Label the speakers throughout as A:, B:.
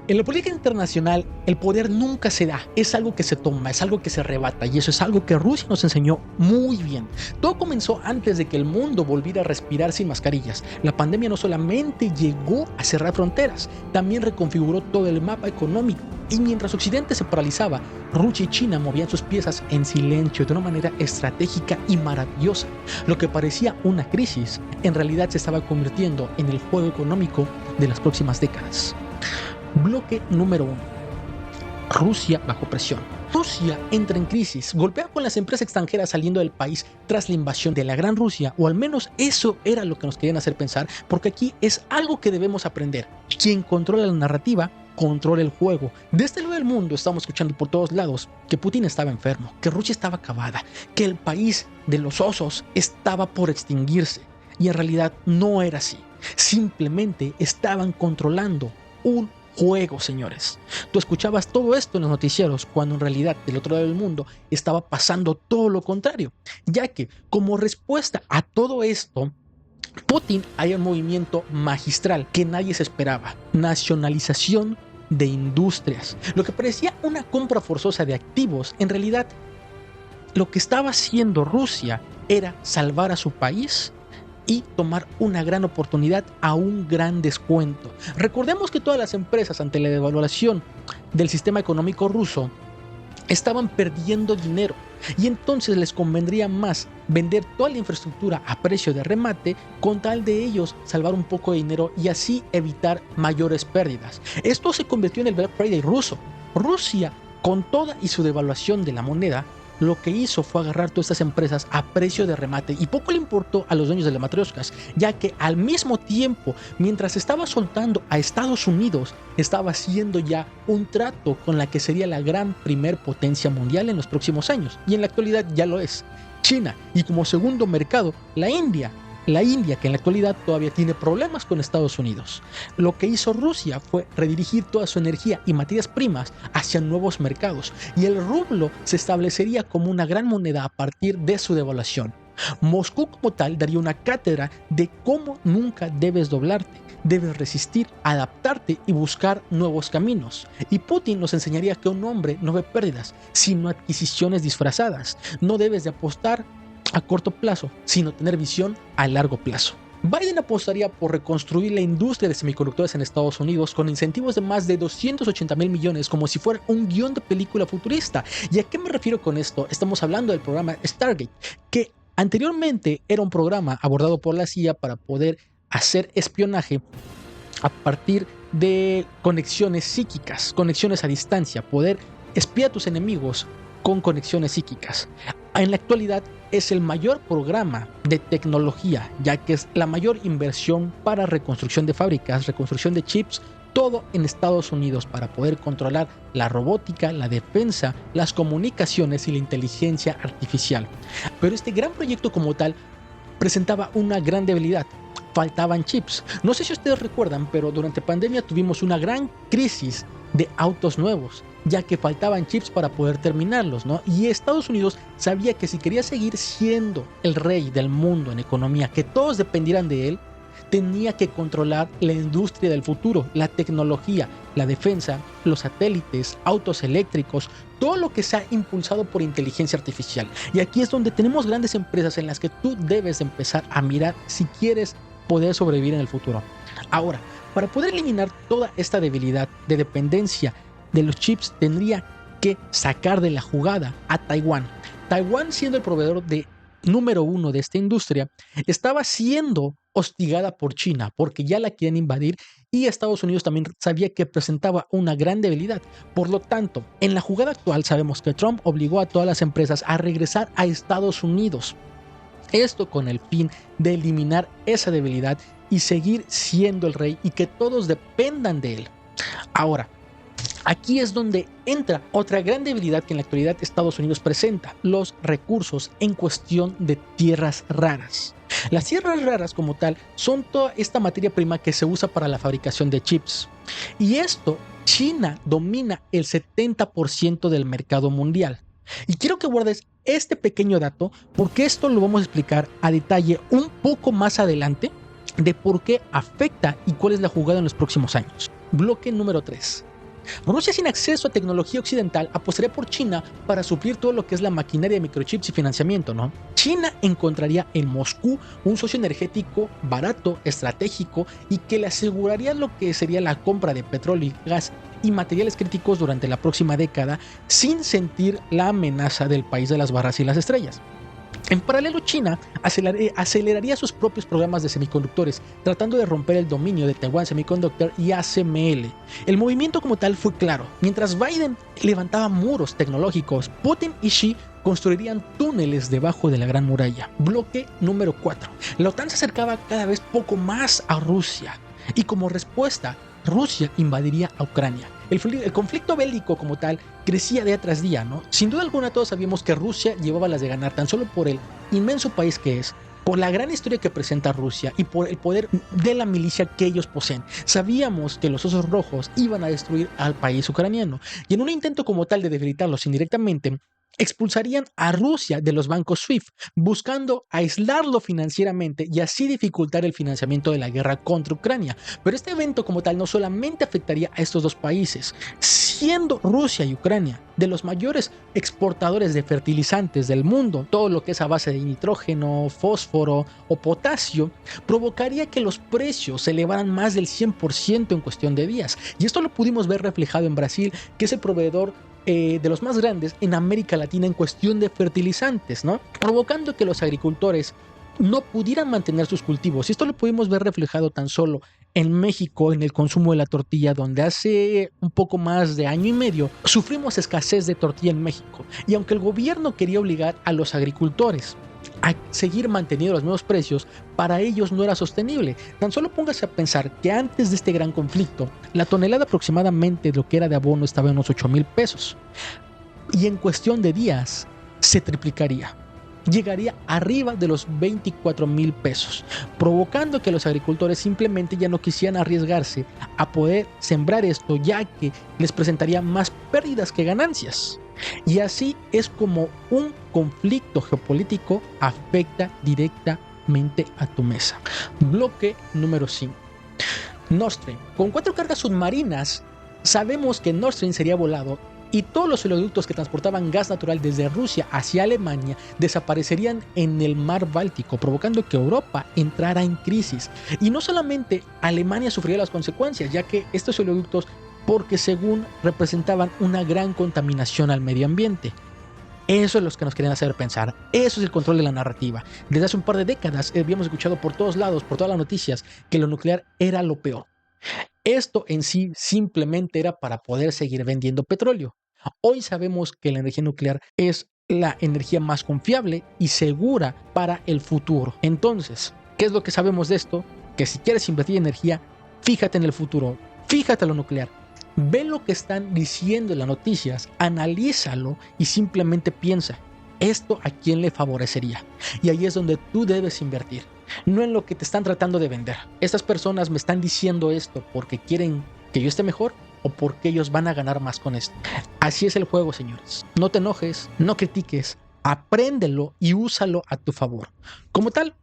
A: En la política internacional, el poder nunca se da, es algo que se toma, es algo que se arrebata, y eso es algo que Rusia nos enseñó muy bien. Todo comenzó antes de que el mundo volviera a respirar sin mascarillas. La pandemia no solamente llegó a cerrar fronteras, también reconfiguró todo el mapa económico. Y mientras Occidente se paralizaba, Rusia y China movían sus piezas en silencio de una manera estratégica y maravillosa. Lo que parecía una crisis, en realidad se estaba convirtiendo en el juego económico de las próximas décadas. Bloque número 1. Rusia bajo presión. Rusia entra en crisis, golpea con las empresas extranjeras saliendo del país tras la invasión de la Gran Rusia, o al menos eso era lo que nos querían hacer pensar, porque aquí es algo que debemos aprender. Quien controla la narrativa, controla el juego. De este lado del mundo estamos escuchando por todos lados que Putin estaba enfermo, que Rusia estaba acabada, que el país de los osos estaba por extinguirse, y en realidad no era así. Simplemente estaban controlando un juego, señores. Tú escuchabas todo esto en los noticieros cuando en realidad del otro lado del mundo estaba pasando todo lo contrario, ya que como respuesta a todo esto, Putin hay un movimiento magistral que nadie se esperaba: nacionalización de industrias. Lo que parecía una compra forzosa de activos, en realidad lo que estaba haciendo Rusia era salvar a su país y tomar una gran oportunidad a un gran descuento. Recordemos que todas las empresas, ante la devaluación del sistema económico ruso, estaban perdiendo dinero, y entonces les convendría más vender toda la infraestructura a precio de remate con tal de ellos salvar un poco de dinero y así evitar mayores pérdidas. Esto se convirtió en el Black Friday ruso. Rusia, con toda y su devaluación de la moneda, lo que hizo fue agarrar todas estas empresas a precio de remate, y poco le importó a los dueños de las matrioscas, ya que al mismo tiempo, mientras estaba soltando a Estados Unidos, estaba haciendo ya un trato con la que sería la gran primer potencia mundial en los próximos años, y en la actualidad ya lo es, China, y como segundo mercado, la India, que en la actualidad todavía tiene problemas con Estados Unidos. Lo que hizo Rusia fue redirigir toda su energía y materias primas hacia nuevos mercados, y el rublo se establecería como una gran moneda a partir de su devaluación. Moscú como tal daría una cátedra de cómo nunca debes doblarte, debes resistir, adaptarte y buscar nuevos caminos. Y Putin nos enseñaría que un hombre no ve pérdidas, sino adquisiciones disfrazadas. No debes de apostar a corto plazo, sino tener visión a largo plazo. Biden apostaría por reconstruir la industria de semiconductores en Estados Unidos con incentivos de más de 280,000 millones, como si fuera un guión de película futurista. ¿Y a qué me refiero con esto? Estamos hablando del programa Stargate, que anteriormente era un programa abordado por la CIA para poder hacer espionaje a partir de conexiones psíquicas, conexiones a distancia, poder espiar a tus enemigos con conexiones psíquicas. En la actualidad es el mayor programa de tecnología, ya que es la mayor inversión para reconstrucción de fábricas, reconstrucción de chips, todo en Estados Unidos, para poder controlar la robótica, la defensa, las comunicaciones y la inteligencia artificial. Pero este gran proyecto como tal presentaba una gran debilidad: faltaban chips. No sé si ustedes recuerdan, pero durante pandemia tuvimos una gran crisis de autos nuevos, ya que faltaban chips para poder terminarlos, ¿no? Y Estados Unidos sabía que si quería seguir siendo el rey del mundo en economía, que todos dependieran de él, tenía que controlar la industria del futuro, la tecnología, la defensa, los satélites, autos eléctricos, todo lo que sea impulsado por inteligencia artificial. Y aquí es donde tenemos grandes empresas en las que tú debes empezar a mirar si quieres poder sobrevivir en el futuro. Ahora, para poder eliminar toda esta debilidad de dependencia de los chips, tendría que sacar de la jugada a Taiwán. Taiwán, siendo el proveedor número uno de esta industria, estaba siendo hostigada por China porque ya la quieren invadir, y Estados Unidos también sabía que presentaba una gran debilidad. Por lo tanto, en la jugada actual sabemos que Trump obligó a todas las empresas a regresar a Estados Unidos. Esto con el fin de eliminar esa debilidad y seguir siendo el rey y que todos dependan de él. Ahora, aquí es donde entra otra gran debilidad que en la actualidad Estados Unidos presenta: los recursos en cuestión de tierras raras. Las tierras raras como tal son toda esta materia prima que se usa para la fabricación de chips. Y esto, China domina el 70% del mercado mundial. Y quiero que guardes este pequeño dato, porque esto lo vamos a explicar a detalle un poco más adelante, de por qué afecta y cuál es la jugada en los próximos años. Bloque número 3. Rusia, sin acceso a tecnología occidental, apostaría por China para suplir todo lo que es la maquinaria de microchips y financiamiento, ¿no? China encontraría en Moscú un socio energético barato, estratégico y que le aseguraría lo que sería la compra de petróleo y gas y materiales críticos durante la próxima década sin sentir la amenaza del país de las barras y las estrellas. En paralelo, China aceleraría sus propios programas de semiconductores, tratando de romper el dominio de Taiwan Semiconductor y ASML. El movimiento como tal fue claro. Mientras Biden levantaba muros tecnológicos, Putin y Xi construirían túneles debajo de la Gran Muralla. Bloque número 4. La OTAN se acercaba cada vez poco más a Rusia y como respuesta, Rusia invadiría a Ucrania. El conflicto bélico como tal crecía día tras día, ¿no? Sin duda alguna todos sabíamos que Rusia llevaba las de ganar tan solo por el inmenso país que es, por la gran historia que presenta Rusia y por el poder de la milicia que ellos poseen. Sabíamos que los osos rojos iban a destruir al país ucraniano y en un intento como tal de debilitarlos indirectamente, expulsarían a Rusia de los bancos SWIFT, buscando aislarlo financieramente y así dificultar el financiamiento de la guerra contra Ucrania. Pero este evento como tal no solamente afectaría a estos dos países, siendo Rusia y Ucrania de los mayores exportadores de fertilizantes del mundo, todo lo que es a base de nitrógeno, fósforo o potasio, provocaría que los precios se elevaran más del 100% en cuestión de días. Y esto lo pudimos ver reflejado en Brasil, que es el proveedor de los más grandes en América Latina en cuestión de fertilizantes, ¿no? Provocando que los agricultores no pudieran mantener sus cultivos. Y esto lo pudimos ver reflejado tan solo en México, en el consumo de la tortilla, donde hace un poco más de año y medio sufrimos escasez de tortilla en México. Y aunque el gobierno quería obligar a los agricultores a seguir manteniendo los mismos precios, para ellos no era sostenible. Tan solo póngase a pensar que antes de este gran conflicto, la tonelada aproximadamente de lo que era de abono estaba en unos 8,000 pesos. Y en cuestión de días se triplicaría. Llegaría arriba de los 24,000 pesos, provocando que los agricultores simplemente ya no quisieran arriesgarse a poder sembrar esto, ya que les presentaría más pérdidas que ganancias. Y así es como un conflicto geopolítico afecta directamente a tu mesa. Bloque número 5. Nord Stream. Con 4 cargas submarinas, sabemos que Nord Stream sería volado y todos los oleoductos que transportaban gas natural desde Rusia hacia Alemania desaparecerían en el mar Báltico, provocando que Europa entrara en crisis. Y no solamente Alemania sufriría las consecuencias, ya que estos oleoductos, porque según representaban una gran contaminación al medio ambiente. Eso es lo que nos quieren hacer pensar. Eso es el control de la narrativa. Desde hace un par de décadas habíamos escuchado por todos lados, por todas las noticias, que lo nuclear era lo peor. Esto en sí simplemente era para poder seguir vendiendo petróleo. Hoy sabemos que la energía nuclear es la energía más confiable y segura para el futuro. Entonces, ¿qué es lo que sabemos de esto? Que si quieres invertir energía, fíjate en el futuro, fíjate en lo nuclear. Ve lo que están diciendo en las noticias, analízalo y simplemente piensa, ¿esto a quién le favorecería? Y ahí es donde tú debes invertir, no en lo que te están tratando de vender. Estas personas me están diciendo esto porque quieren que yo esté mejor o porque ellos van a ganar más con esto. Así es el juego, señores. No te enojes, no critiques, apréndelo y úsalo a tu favor. Como tal,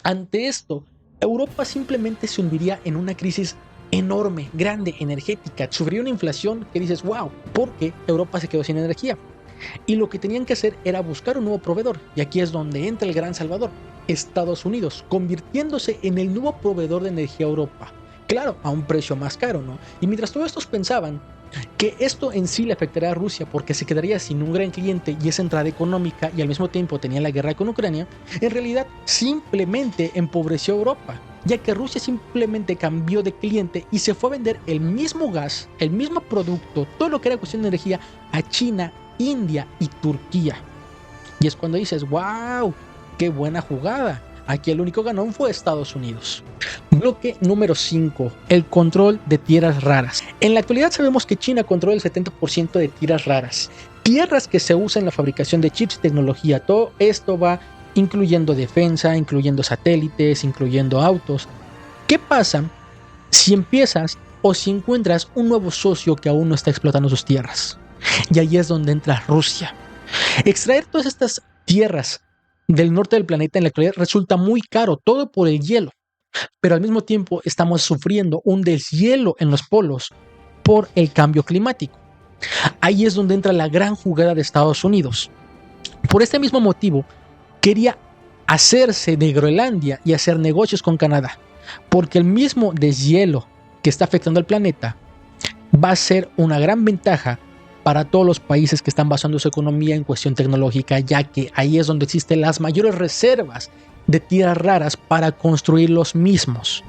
A: ante esto, Europa simplemente se hundiría en una crisis enorme, grande, energética. Sufriría una inflación que dices, wow, porque Europa se quedó sin energía. Y lo que tenían que hacer era buscar un nuevo proveedor. Y aquí es donde entra el gran salvador, Estados Unidos, convirtiéndose en el nuevo proveedor de energía a Europa. Claro, a un precio más caro, ¿no? Y mientras todos estos pensaban que esto en sí le afectaría a Rusia porque se quedaría sin un gran cliente y esa entrada económica y al mismo tiempo tenía la guerra con Ucrania, en realidad simplemente empobreció a Europa, ya que Rusia simplemente cambió de cliente y se fue a vender el mismo gas, el mismo producto, todo lo que era cuestión de energía a China, India y Turquía. Y es cuando dices, wow, qué buena jugada. Aquí el único ganón fue Estados Unidos. Bloque número 5. El control de tierras raras. En la actualidad sabemos que China controla el 70% de tierras raras. Tierras que se usan en la fabricación de chips y tecnología. Todo esto va incluyendo defensa, incluyendo satélites, incluyendo autos. ¿Qué pasa si empiezas o si encuentras un nuevo socio que aún no está explotando sus tierras? Y ahí es donde entra Rusia. Extraer todas estas tierras del norte del planeta en la actualidad resulta muy caro, todo por el hielo. pero al mismo tiempo estamos sufriendo un deshielo en los polos por el cambio climático. Ahí es donde entra la gran jugada de Estados Unidos. Por este mismo motivo, quería hacerse de Groenlandia y hacer negocios con Canadá, porque el mismo deshielo que está afectando al planeta va a ser una gran ventaja para todos los países que están basando su economía en cuestión tecnológica, ya que ahí es donde existen las mayores reservas de tierras raras para construir los mismos.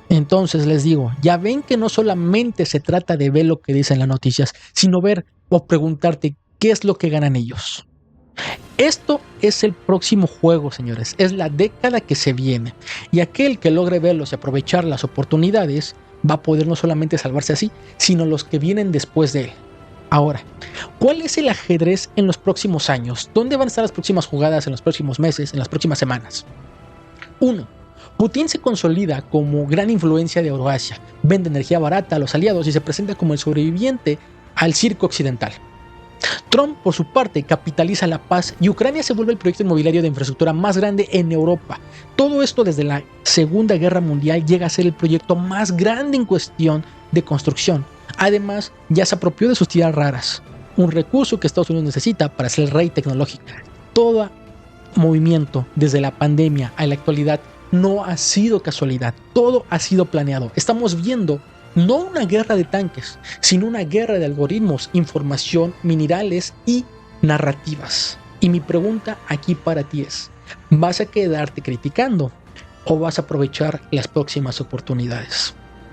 A: Entonces les digo, ya ven que no solamente se trata de ver lo que dicen las noticias, sino ver o preguntarte qué es lo que ganan ellos. Esto es el próximo juego, señores, es la década que se viene, y aquel que logre verlos y aprovechar las oportunidades va a poder no solamente salvarse así, sino los que vienen después de él. Ahora, ¿cuál es el ajedrez en los próximos años? ¿Dónde van a estar las próximas jugadas en los próximos meses, en las próximas semanas? 1. Putin se consolida como gran influencia de Euroasia, vende energía barata a los aliados y se presenta como el sobreviviente al circo occidental. Trump, por su parte, capitaliza la paz y Ucrania se vuelve el proyecto inmobiliario de infraestructura más grande en Europa. Todo esto desde la Segunda Guerra Mundial llega a ser el proyecto más grande en cuestión de construcción. Además, ya se apropió de sus tierras raras, un recurso que Estados Unidos necesita para ser el rey tecnológico. Todo movimiento desde la pandemia a la actualidad no ha sido casualidad, todo ha sido planeado. Estamos viendo no una guerra de tanques, sino una guerra de algoritmos, información, minerales y narrativas. Y mi pregunta aquí para ti es, ¿vas a quedarte criticando o vas a aprovechar las próximas oportunidades?